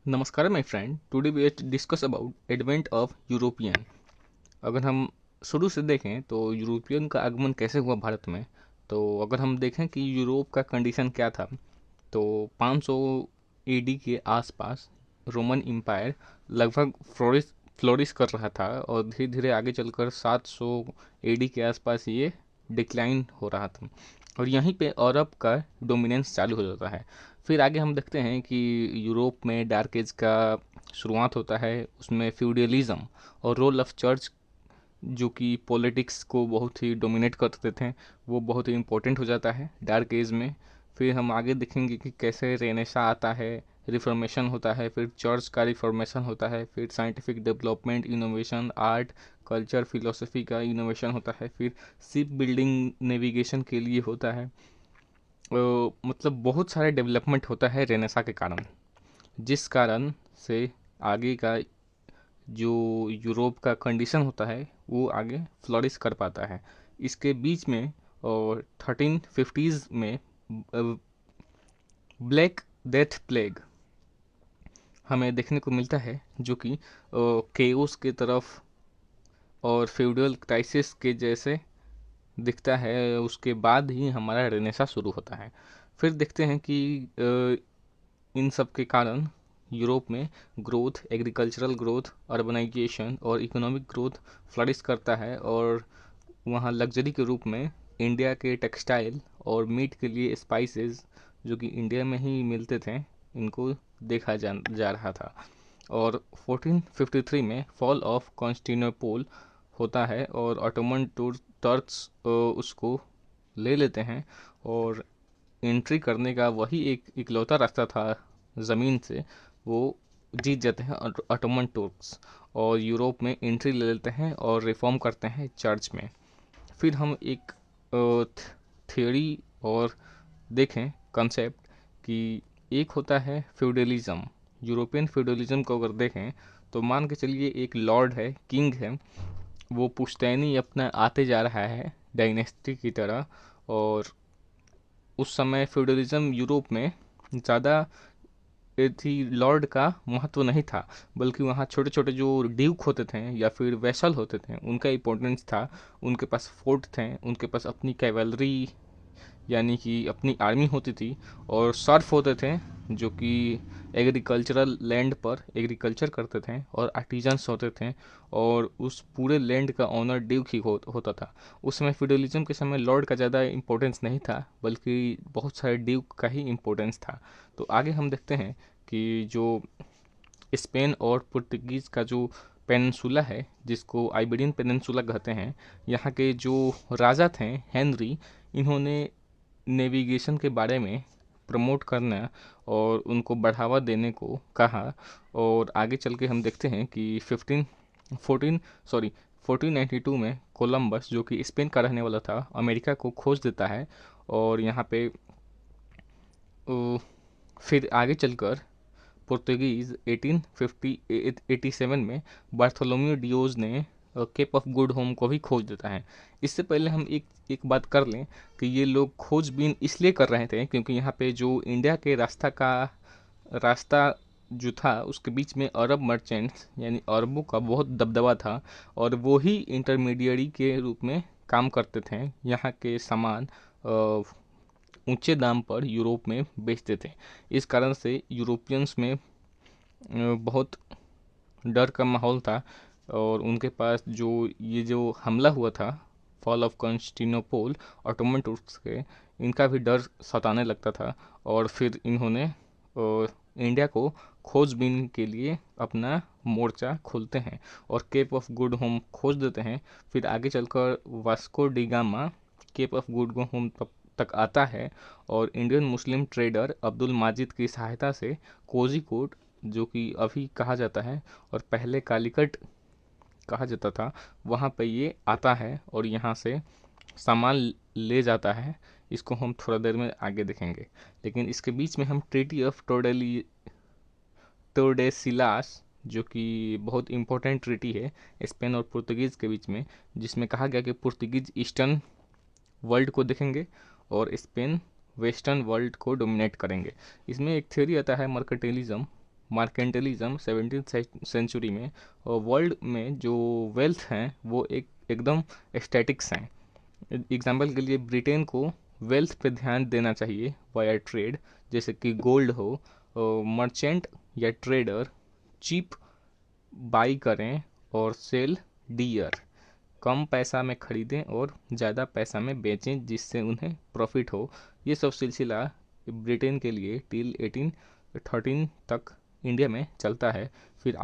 नमस्कार my friend, today we discuss about advent of European. अगर हम शुरू से देखें तो यूरोपियन का आगमन कैसे हुआ भारत में। तो अगर हम देखें कि यूरोप का कंडीशन क्या था, तो 500 एडी के आसपास रोमन एम्पायर लगभग फ्लोरिश कर रहा था और धीरे धीरे आगे चलकर 700 एडी के आसपास ये डिक्लाइन हो रहा था और यहीं पे यूरोप का डोमिनेंस चालू हो जाता है। फिर आगे हम देखते हैं कि यूरोप में डार्क एज का शुरुआत होता है, उसमें फ्यूडलिज्म और रोल ऑफ चर्च जो कि पॉलिटिक्स को बहुत ही डोमिनेट करते थे, वो बहुत ही इम्पोर्टेंट हो जाता है डार्क एज में। फिर हम आगे देखेंगे कि कैसे रेनेसा आता है, रिफॉर्मेशन होता है, फिर चर्च का रिफॉर्मेशन होता है, फिर scientific development, innovation, art, culture, philosophy का इनोवेशन होता है, फिर शिप बिल्डिंग नेविगेशन के लिए होता है। मतलब बहुत सारे डेवलपमेंट होता है रेनेसा के कारण, जिस कारण से आगे का जो यूरोप का कंडीशन होता है वो आगे फ्लरिश कर पाता है। इसके बीच में और 1350s में ब्लैक डेथ प्लेग हमें देखने को मिलता है, जो कि केओस के तरफ और फ्यूडल क्राइसिस के जैसे दिखता है। उसके बाद ही हमारा रेनेसा शुरू होता है। फिर देखते हैं कि इन सब के कारण यूरोप में ग्रोथ, एग्रीकल्चरल ग्रोथ, अर्बनाइजेशन और इकोनॉमिक ग्रोथ फ्लरिश करता है और वहाँ लग्जरी के रूप में इंडिया के टेक्सटाइल और मीट के लिए स्पाइसेस जो कि इंडिया में ही मिलते थे, इनको देखा जा रहा था। और 1453 में फॉल ऑफ कॉन्स्टेंटिनोपल होता है और ऑटोमन टर्क्स उसको ले लेते हैं और एंट्री करने का वही एक इकलौता रास्ता था ज़मीन से, वो जीत जाते हैं ऑटोमन तुर्क्स और यूरोप में एंट्री ले लेते हैं और रिफॉर्म करते हैं चर्च में। फिर हम एक थियोरी और देखें कंसेप्ट कि एक होता है फ्यूडलिज्म। यूरोपियन फ्यूडलिज्म को अगर देखें तो मान के चलिए एक लॉर्ड है, किंग है, वो पुश्तैनी अपना आते जा रहा है डायनेस्टी की तरह। और उस समय फ्यूडलिज्म यूरोप में ज़्यादा थी, लॉर्ड का महत्व नहीं था, बल्कि वहाँ छोटे छोटे जो ड्यूक होते थे या फिर वैसल होते थे उनका इम्पोर्टेंस था। उनके पास फोर्ट थे, उनके पास अपनी कैवलरी यानी कि अपनी आर्मी होती थी और सर्फ होते थे जो कि एग्रीकल्चरल लैंड पर एग्रीकल्चर करते थे और आर्टिजन्स होते थे और उस पूरे लैंड का ऑनर ड्यूक ही होता था। उस समय फ्यूडलिज्म के समय लॉर्ड का ज़्यादा इम्पोर्टेंस नहीं था, बल्कि बहुत सारे ड्यूक का ही इम्पोर्टेंस था। तो आगे हम देखते हैं कि जो स्पेन और पुर्तगीज़ का जो पेनिनसुला है, जिसको आइबेरियन पेनिनसुला कहते हैं, यहाँ के जो राजा थे हेनरी, इन्होंने नेविगेशन के बारे में प्रमोट करना और उनको बढ़ावा देने को कहा। और आगे चल के हम देखते हैं कि 1492 में कोलंबस, जो कि स्पेन का रहने वाला था, अमेरिका को खोज देता है। और यहाँ पे फिर आगे चलकर पुर्तगीज़ 1887 में बार्थोलोम्यू डियोज ने केप ऑफ गुड होम को भी खोज देता है। इससे पहले हम एक बात कर लें कि ये लोग खोजबीन इसलिए कर रहे थे क्योंकि यहाँ पे जो इंडिया के रास्ता जो था उसके बीच में अरब मर्चेंट्स यानी अरबों का बहुत दबदबा था और वो ही इंटरमीडियरी के रूप में काम करते थे, यहाँ के सामान ऊंचे दाम पर यूरोप में बेचते थे। इस कारण से यूरोपियंस में बहुत डर का माहौल था और उनके पास जो हमला हुआ था, fall of Constantinople Ottoman Turks के, इनका भी डर सताने लगता था। और फिर इन्होंने इंडिया को खोजबीन के लिए अपना मोर्चा खोलते हैं और केप ऑफ गुड होम खोज देते हैं। फिर आगे चलकर Vasco da Gama Cape of Good Hope तक आता है और Indian Muslim trader Abdul Majid की सहायता से कोझिकोड, जो कि अभी कहा जाता है और पहले कालीकट कहा जाता था, वहाँ पे ये आता है और यहाँ से सामान ले जाता है। इसको हम थोड़ा देर में आगे देखेंगे, लेकिन इसके बीच में हम ट्रीटी ऑफ टोर्डेसिलास, जो कि बहुत इंपॉर्टेंट ट्रीटी है स्पेन और पुर्तगीज़ के बीच में, जिसमें कहा गया कि पुर्तगीज ईस्टर्न वर्ल्ड को देखेंगे और स्पेन वेस्टर्न वर्ल्ड को डोमिनेट करेंगे। इसमें एक थ्योरी आता है मर्केंटिलिज्म, मार्केंटलिज्म 17th सेंचुरी में, और वर्ल्ड में जो वेल्थ हैं वो एकदम स्टैटिक्स हैं। एग्जाम्पल के लिए ब्रिटेन को वेल्थ पे ध्यान देना चाहिए वाया ट्रेड, जैसे कि गोल्ड हो, मर्चेंट या ट्रेडर चीप बाई करें और सेल डियर, कम पैसा में खरीदें और ज़्यादा पैसा में बेचें जिससे उन्हें प्रॉफिट हो। ये सब सिलसिला ब्रिटेन के लिए टिल 1813 तक इंडिया में चलता है। फिर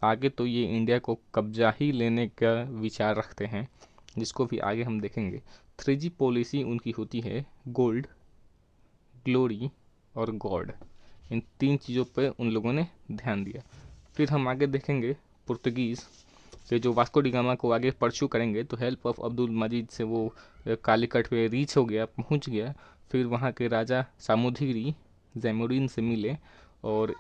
आगे तो ये इंडिया को कब्जा ही लेने का विचार रखते हैं, जिसको भी आगे हम देखेंगे। 3G पॉलिसी उनकी होती है गोल्ड, ग्लोरी और गॉड। इन 3 चीज़ों पे उन लोगों ने ध्यान दिया। फिर हम आगे देखेंगे पुर्तगीज़ के, जो वास्को डी गामा को आगे परस्यू करेंगे, तो हेल्प ऑफ अब्दुल मजीद से वो कालीकट पे रीच हो गया, पहुंच गया। फिर वहाँ के राजा सामूधिरी जैमुरीन से मिले और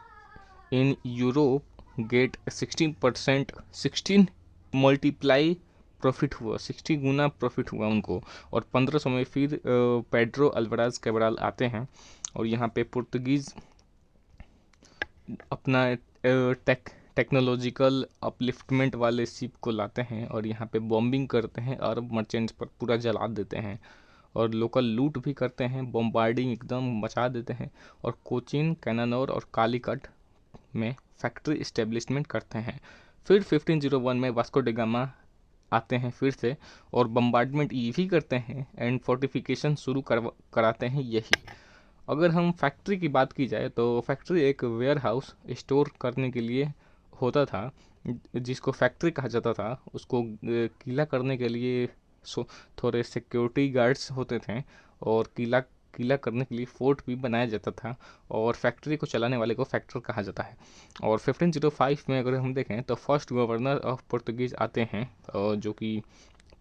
इन यूरोप गेट 16 मल्टीप्लाई प्रॉफिट हुआ, 60 गुना प्रॉफिट हुआ उनको। और 1500 में फिर पेड्रो अल्वारेज कैब्राल आते हैं और यहाँ पे पुर्तगीज़ अपना टेक्नोलॉजिकल अपलिफ्टमेंट वाले शिप को लाते हैं और यहाँ पे बॉम्बिंग करते हैं, अरब मर्चेंट्स पर पूरा जला देते हैं और लोकल लूट भी करते हैं, बॉम्बार्डिंग एकदम मचा देते हैं। और कोचीन, कैनानौर और कालीकट में फैक्ट्री इस्टेब्लिशमेंट करते हैं। फिर 1501 में वास्को डी गामा आते हैं फिर से और बम्बार्डमेंट ये भी करते हैं एंड फोर्टिफिकेशन शुरू कराते हैं यही। अगर हम फैक्ट्री की बात की जाए तो फैक्ट्री एक वेयर हाउस स्टोर करने के लिए होता था, जिसको फैक्ट्री कहा जाता था। उसको किला करने के लिए थोड़े सिक्योरिटी गार्ड्स होते थे और किला करने के लिए फोर्ट भी बनाया जाता था और फैक्ट्री को चलाने वाले को फैक्टर कहा जाता है। और 1505 में अगर हम देखें तो फर्स्ट गवर्नर ऑफ पुर्तगीज़ आते हैं, जो कि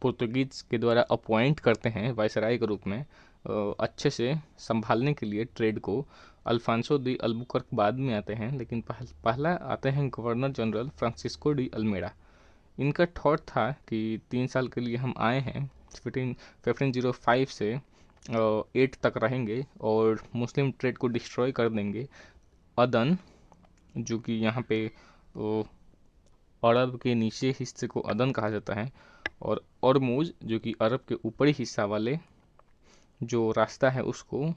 पुर्तगीज के द्वारा अपॉइंट करते हैं वायसराय के रूप में अच्छे से संभालने के लिए ट्रेड को। अल्फांसो दी अल्बुकर्क बाद में आते हैं, लेकिन पहला आते हैं governor general Francisco de Almeida. इनका थॉट था कि 3 साल के लिए हम आए हैं, 1505 से 8 तक रहेंगे और मुस्लिम ट्रेड को डिस्ट्रॉय कर देंगे। अदन, जो कि यहाँ पे अरब के नीचे हिस्से को अदन कहा जाता है, और अरमूज, जो कि अरब के ऊपरी हिस्सा वाले जो रास्ता है उसको,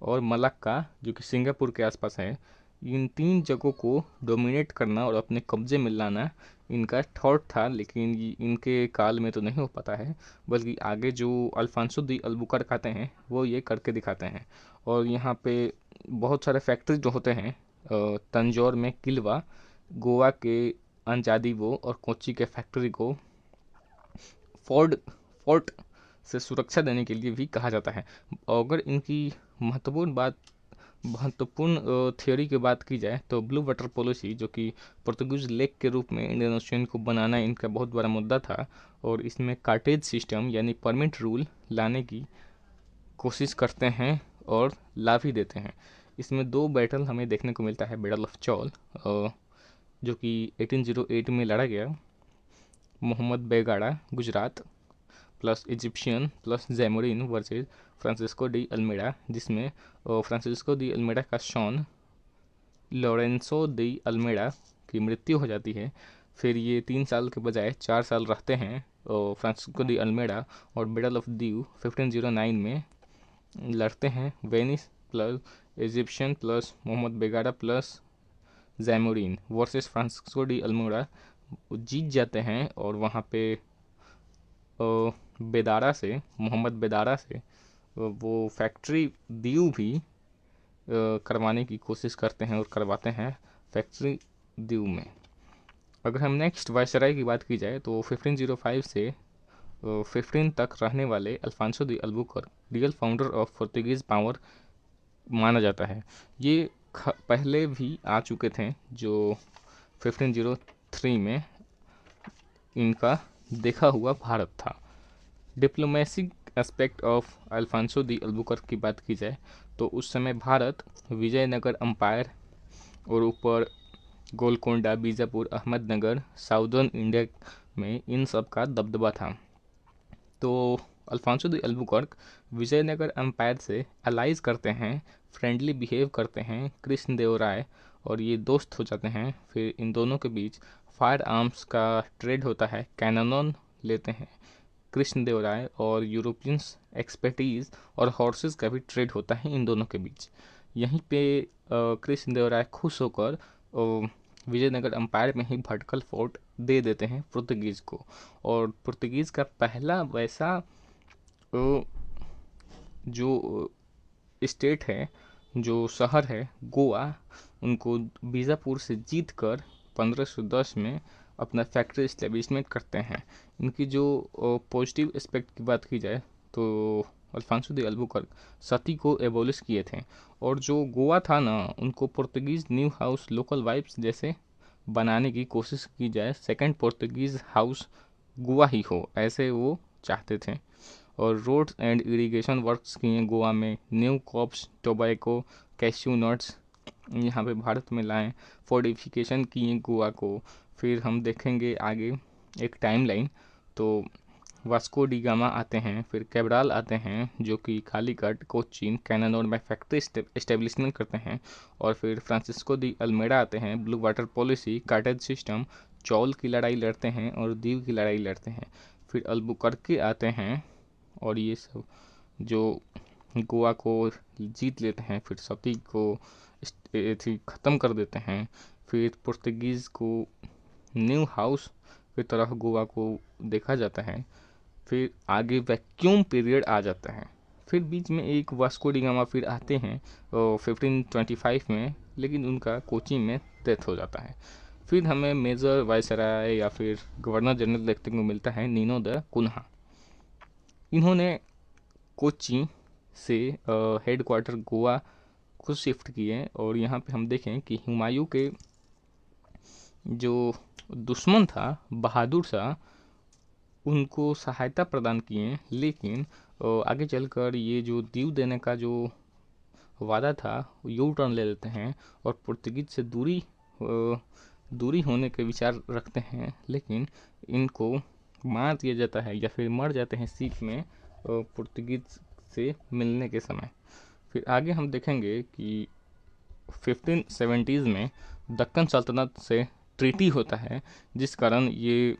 और मलक्का, जो कि सिंगापुर के आसपास है। इन 3 जगहों को डोमिनेट करना और अपने कब्जे में लाना इनका थॉट था, लेकिन इनके काल में तो नहीं हो पाता है, बल्कि आगे जो अल्फांसो दी अल्बुकर्क आते हैं वो ये करके दिखाते हैं। और यहाँ पे बहुत सारे फैक्ट्री जो होते हैं, तंजौर में किलवा, गोवा के अंजादीवो और कोच्चि के फैक्ट्री को फोर्ट से सुरक्षा देने के लिए भी कहा जाता है। अगर इनकी महत्वपूर्ण थियोरी की बात की जाए तो ब्लू वाटर पॉलिसी, जो कि पुर्तगीज लेक के रूप में इंडियन ओशियन को बनाना इनका बहुत बड़ा मुद्दा था, और इसमें कार्टेज सिस्टम यानी परमिट रूल लाने की कोशिश करते हैं और ला भी देते हैं। इसमें 2 बैटल हमें देखने को मिलता है। बैटल ऑफ चौल, जो कि 1808 में लड़ा गया, Mohammed Begada Gujarat plus Egyptian plus Zamorin versus Francisco de Almeida, जिसमें फ्रांसिस्को डी अल्मेडा का शॉन लॉरेंसो डी अल्मेडा की मृत्यु हो जाती है। फिर ये 3 साल के बजाय 4 साल रहते हैं फ्रांसिस्को डी अल्मेडा, और बैटल ऑफ दीव 1509 में लड़ते हैं। Venice plus Egyptian plus Mohammed Begada plus Zamorin versus Francisco de Almeida जीत जाते हैं, और वहाँ पे मोहम्मद बेदारा से वो फैक्ट्री दीव भी करवाने की कोशिश करते हैं और करवाते हैं फैक्ट्री दीव में। अगर हम नेक्स्ट वायसराय की बात की जाए तो 1505 से 15 तक रहने वाले Alfonso de Albuquerque real founder of Portuguese power माना जाता है। ये पहले भी आ चुके थे, जो 1503 में इनका देखा हुआ भारत था। Diplomacy aspect of Alfonso de Albuquerque की बात की जाए तो उस समय भारत विजयनगर अंपायर और ऊपर गोलकोंडा, बीजापुर, अहमदनगर, साउदर्न इंडिया में इन सब का दबदबा था। तो Alfonso de Albuquerque Vijayanagar empire से अलाइज करते हैं फ्रेंडली बिहेव करते हैं कृष्ण देव राय और ये दोस्त हो जाते हैं। फिर इन दोनों के बीच फायर आर्म्स का ट्रेड होता है, कैनन लेते हैं कृष्ण देव राय, और यूरोपियंस एक्सपर्टीज और हॉर्सेस का भी ट्रेड होता है इन दोनों के बीच। यहीं पे कृष्ण देव राय खुश होकर विजयनगर अंपायर में ही भटकल फोर्ट दे देते हैं पुर्तगीज को, और पुर्तगीज का पहला वैसा जो स्टेट है, जो शहर है गोवा, उनको बीजापुर से जीत कर 1510 में अपना फैक्ट्री इस्टेब्लिशमेंट करते हैं। इनकी जो पॉजिटिव एस्पेक्ट की बात की जाए तो अल्फांसो द अल्बुकर्क सती को एबोलिश किए थे, और जो गोवा था ना उनको Portuguese new house local vibes जैसे बनाने की कोशिश की जाए, सेकंड पुर्तगीज हाउस गोवा ही हो ऐसे वो चाहते थे। और रोड्स एंड इरिगेशन वर्क्स किए गोवा में, new crops tobacco cashew nuts यहाँ पे भारत में लाएं, फोर्टिफिकेशन किए गोवा को। फिर हम देखेंगे आगे एक टाइमलाइन, तो वास्को डी गामा आते हैं, फिर कैब्राल आते हैं जो कि कालीकट कोचीन कैनानोर में फैक्ट्री इस्टेब्लिशमेंट करते हैं, और फिर फ्रांसिस्को दी अल्मेडा आते हैं, blue water policy cartaz system, Chaul की लड़ाई लड़ते हैं और दीव की लड़ाई लड़ते हैं। फिर अल्बुकर्के आते हैं और ये सब जो गोवा को जीत लेते हैं, फिर सती को ख़त्म कर देते हैं। फिर पुर्तगीज़ को न्यू हाउस की तरह गोवा को देखा जाता है। फिर आगे वैक्यूम पीरियड आ जाता है। फिर बीच में एक वास्को डी गामा फिर आते हैं 1525 में, लेकिन उनका कोचीन में डेथ हो जाता है। फिर हमें मेजर वायसराय या फिर गवर्नर जनरल देखने को मिलता है नीनो द कुन्हा। इन्होंने कोची से हेड क्वार्टर गोवा को शिफ्ट किए, और यहाँ पे हम देखें कि हुमायूं के जो दुश्मन था बहादुर शाह उनको सहायता प्रदान किए, लेकिन आगे चलकर ये जो दीव देने का जो वादा था यू टर्न ले लेते हैं और पुर्तगीज से दूरी होने के विचार रखते हैं, लेकिन इनको मार दिया जाता है या फिर मर जाते हैं सीप में पुर्तगीज से मिलने के समय। फिर आगे हम देखेंगे कि 1570s में दक्कन सल्तनत से ट्रीटी होता है, जिस कारण ये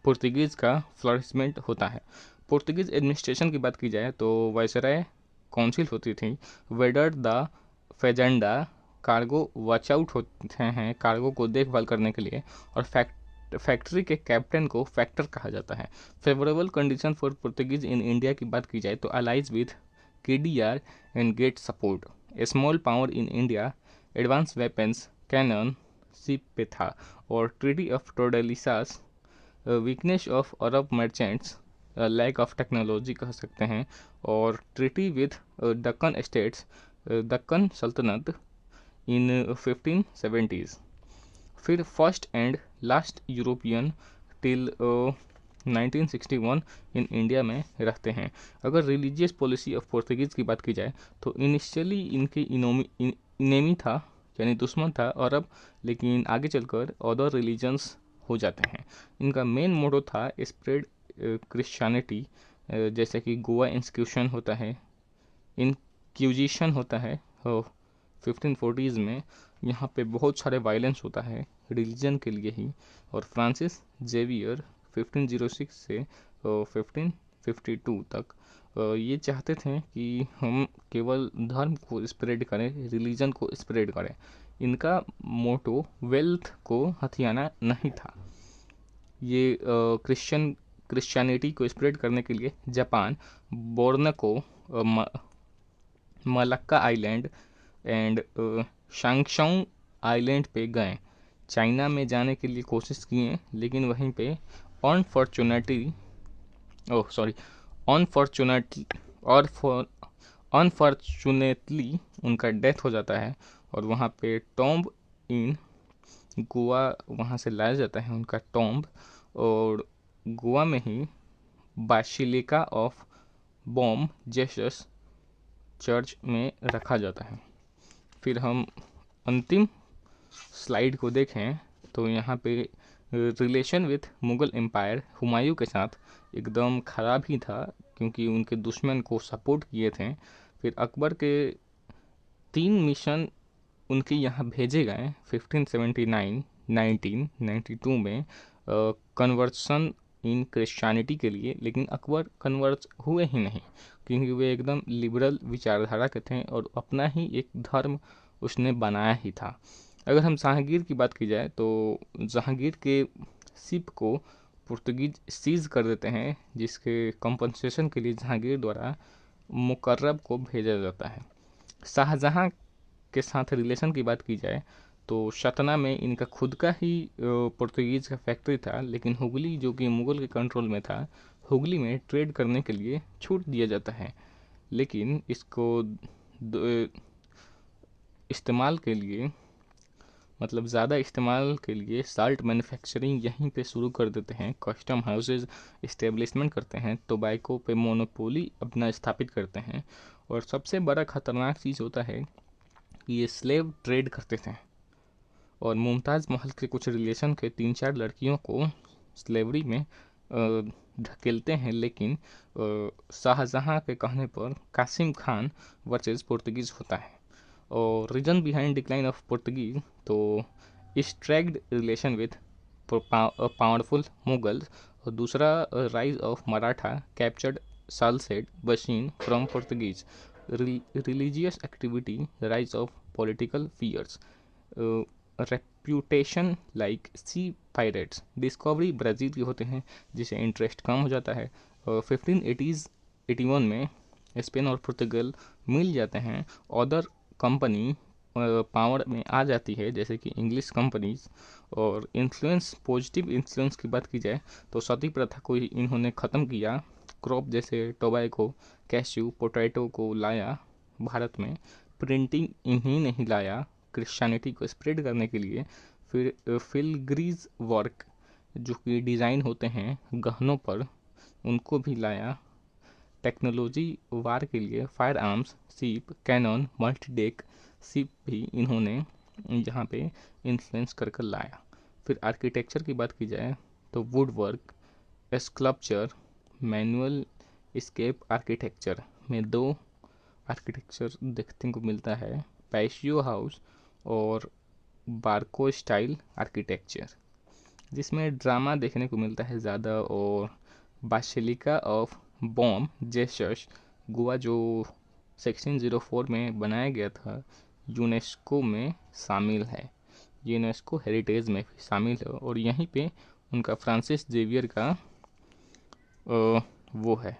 पुर्तगीज़ का फ्लरिशमेंट होता है। पुर्तगीज़ एडमिनिस्ट्रेशन की बात की जाए तो वायसराय काउंसिल होती थी, वेडर द फेजेंडा कार्गो वॉच आउट होते हैं कार्गो को देखभाल करने के लिए, और फैक्ट्री के कैप्टन को फैक्टर कहा जाता है। Favourable condition for Portuguese in India की बात की जाए तो allies with KDR and get support, a small power in India, advance weapons, cannon, ship पे था, और treaty of Tordesillas, weakness of Arab merchants, lack of technology कह सकते हैं, और treaty with Deccan states, Deccan सल्तनत इन 1570s। फिर first and last European till 1961 in India में रहते हैं। अगर रिलीजियस पॉलिसी ऑफ पोर्तुगीज़ की बात की जाए तो इनिशियली इनकी इनेमी था, यानी दुश्मन था अरब, लेकिन आगे चलकर अदर रिलीजन्स हो जाते हैं। इनका मेन मोटो था स्प्रेड क्रिश्चियनिटी, जैसे कि गोवा इंस्क्यूशन होता है, इंक्यूजिशन होता है 1540s में, यहाँ पे बहुत सारे वायलेंस होता है रिलीजन के लिए ही। और फ्रांसिस जेवियर 1506 से 1552 तक ये चाहते थे कि हम केवल धर्म को स्प्रेड करें, रिलीजन को स्प्रेड करें। इनका मोटो वेल्थ को हथियाना नहीं था। ये क्रिश्चियनिटी को स्प्रेड करने के लिए Japan, Borneo, Malacca island and Shangchuan island पे गए। चाइना में जाने के लिए कोशिश किए, लेकिन वहीं पे अनफॉर्चुनेटली उनका डेथ हो जाता है, और वहाँ पे टॉम्ब इन गोवा वहाँ से लाया जाता है उनका टॉम्ब, और गोवा में ही basilica of Bom Jesus church में रखा जाता है। फिर हम अंतिम स्लाइड को देखें तो यहाँ पे relation with Mughal empire Humayun के साथ एकदम ख़राब ही था, क्योंकि उनके दुश्मन को सपोर्ट किए थे। फिर अकबर के 3 मिशन उनके यहाँ भेजे गए 1579, 1992 में कन्वर्सन इन क्रिश्चियनिटी के लिए, लेकिन अकबर कन्वर्ट हुए ही नहीं, क्योंकि वे एकदम लिबरल विचारधारा के थे और अपना ही एक धर्म उसने बनाया ही था। अगर हम जहांगीर की बात की जाए तो जहांगीर के शिप को पुर्तगीज सीज कर देते हैं, जिसके कंपनसेशन के लिए जहांगीर द्वारा मुकर्रब को भेजा जाता है। शाहजहां के साथ रिलेशन की बात की जाए तो सतना में इनका खुद का ही पुर्तगीज का फैक्ट्री था, लेकिन हुगली जो कि मुगल के कंट्रोल में था, हुगली में ट्रेड करने के लिए छूट दिया जाता है, लेकिन इसको इस्तेमाल के लिए, मतलब ज़्यादा इस्तेमाल के लिए साल्ट मैन्युफैक्चरिंग यहीं पे शुरू कर देते हैं, कस्टम हाउसेज इस्टेब्लिशमेंट करते हैं, टोबैको पे मोनोपोली अपना स्थापित करते हैं। और सबसे बड़ा खतरनाक चीज़ होता है कि ये स्लेव ट्रेड करते थे और मुमताज़ महल के कुछ रिलेशन के 3-4 लड़कियों को स्लेवरी में ढकेलते हैं, लेकिन शाहजहां के कहने पर कासिम खान वर्सेस पुर्तगीज होता है। और reason behind decline of Portuguese तो strained relation with powerful Mughals, और दूसरा rise of Maratha captured Salsette Bassein from Portuguese, religious activity, rise of political fears, reputation like sea pirates, discovery Brazil के होते हैं जिसे इंटरेस्ट कम हो जाता है। 1581 में स्पेन और पुर्तगाल मिल जाते हैं, अदर कंपनी पावर में आ जाती है जैसे कि इंग्लिश कंपनीज। और इन्फ्लुएंस, पॉजिटिव इन्फ्लुएंस की बात की जाए तो सती प्रथा को इन्होंने ख़त्म किया, क्रॉप जैसे टोबैको, कैश्यू, पोटैटो को लाया भारत में, प्रिंटिंग इन्हीं नहीं लाया क्रिश्चियनिटी को स्प्रेड करने के लिए, फिर फिलग्रीज वर्क जो कि डिज़ाइन होते हैं गहनों पर, उनको भी लाया, टेक्नोलॉजी वार के लिए fire arms, ship, cannon, multideck ship भी इन्होंने यहाँ पे इन्फ्लुएंस कर कर लाया। फिर आर्किटेक्चर की बात की जाए तो wood work, sculpture, manuscript architecture में 2 आर्किटेक्चर देखने को मिलता है, पैशियो हाउस और बारको स्टाइल आर्किटेक्चर, जिसमें ड्रामा देखने को मिलता है ज़्यादा। और basilica of Bom Jesus Goa जो 1604 में बनाया गया था, यूनेस्को में शामिल है, यूनेस्को हेरिटेज में भी शामिल है, और यहीं पे उनका फ्रांसिस जेवियर का वो है